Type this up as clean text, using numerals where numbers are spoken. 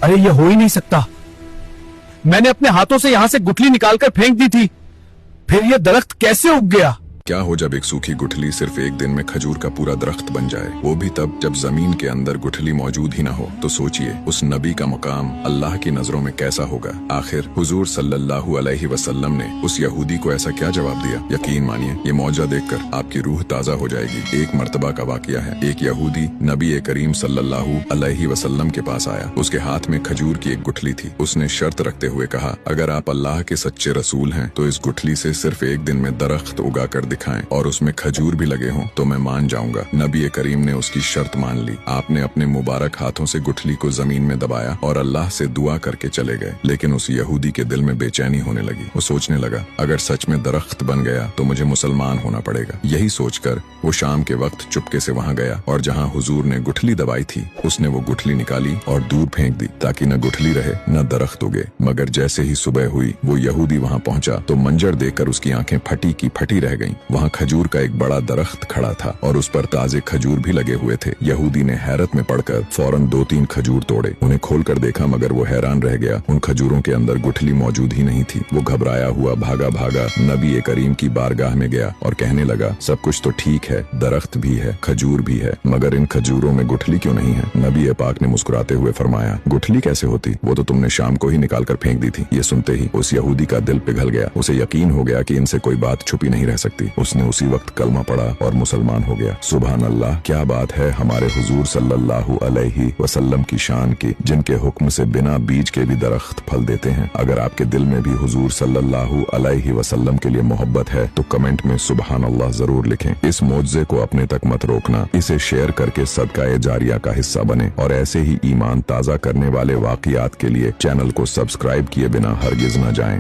अरे ये हो ही नहीं सकता। मैंने अपने हाथों से यहां से गुठली निकालकर फेंक दी थी, फिर ये दरख्त कैसे उग गया? क्या हो जब एक सूखी गुठली सिर्फ एक दिन में खजूर का पूरा दरख्त बन जाए, वो भी तब जब जमीन के अंदर गुठली मौजूद ही ना हो। तो सोचिए उस नबी का मुकाम अल्लाह की नजरों में कैसा होगा। आखिर हुजूर सल्लल्लाहु अलैहि वसल्लम ने उस यहूदी को ऐसा क्या जवाब दिया? यकीन मानिए ये मौजा देखकर आपकी रूह ताजा हो जाएगी। एक मर्तबा का वाकया है। एक यहूदी नबी करीम सल्लल्लाहु अलैहि वसल्लम के पास आया। उसके हाथ में खजूर की एक गुठली थी। उसने शर्त रखते हुए कहा, अगर आप अल्लाह के सच्चे रसूल हैं तो इस गुठली से सिर्फ एक दिन में दरख्त उगा कर दिखाएं और उसमें खजूर भी लगे हों तो मैं मान जाऊंगा। नबी करीम ने उसकी शर्त मान ली। आपने अपने मुबारक हाथों से गुठली को जमीन में दबाया और अल्लाह से दुआ करके चले गए। लेकिन उस यहूदी के दिल में बेचैनी होने लगी। वो सोचने लगा, अगर सच में दरख्त बन गया तो मुझे मुसलमान होना पड़ेगा। यही सोचकर वो शाम के वक्त चुपके से वहाँ गया और जहाँ हुजूर ने गुठली दबाई थी उसने वो गुठली निकाली और दूर फेंक दी ताकि न गुठली रहे न दरख्त उगे। मगर जैसे ही सुबह हुई वो यहूदी वहाँ पहुँचा तो मंजर देखकर उसकी आंखें फटी की फटी रह गईं। वहाँ खजूर का एक बड़ा दरख्त खड़ा था और उस पर ताजे खजूर भी लगे हुए थे। यहूदी ने हैरत में पड़कर फौरन 2-3 खजूर तोड़े। उन्हें खोलकर देखा मगर वो हैरान रह गया। उन खजूरों के अंदर गुठली मौजूद ही नहीं थी। वो घबराया हुआ भागा भागा नबी करीम की बारगाह में गया और कहने लगा, सब कुछ तो ठीक है, दरख्त भी है, खजूर भी है, मगर इन खजूरों में गुठली क्यों नहीं है? नबी पाक ने मुस्कुराते हुए फरमाया, गुठली कैसे होती? वो तो तुमने शाम को ही निकाल कर फेंक दी थी। ये सुनते ही उस यहूदी का दिल पिघल गया। उसे यकीन हो गया कि इनसे कोई बात छुपी नहीं रह सकती। उसने उसी वक्त कलमा पढ़ा और मुसलमान हो गया। सुभान अल्लाह, क्या बात है हमारे हुजूर सल्लल्लाहु अलैहि वसल्लम की शान की, जिनके हुक्म से बिना बीज के भी दरख्त फल देते हैं। अगर आपके दिल में भी हुजूर सल्लल्लाहु अलैहि वसल्लम के लिए मोहब्बत है तो कमेंट में सुभान अल्लाह जरूर लिखें। इस मौजज़े को अपने तक मत रोकना, इसे शेयर करके सदका जारिया का हिस्सा बने और ऐसे ही ईमान ताज़ा करने वाले वाक़ियात के लिए चैनल को सब्सक्राइब किए बिना हरगिज न जाएं।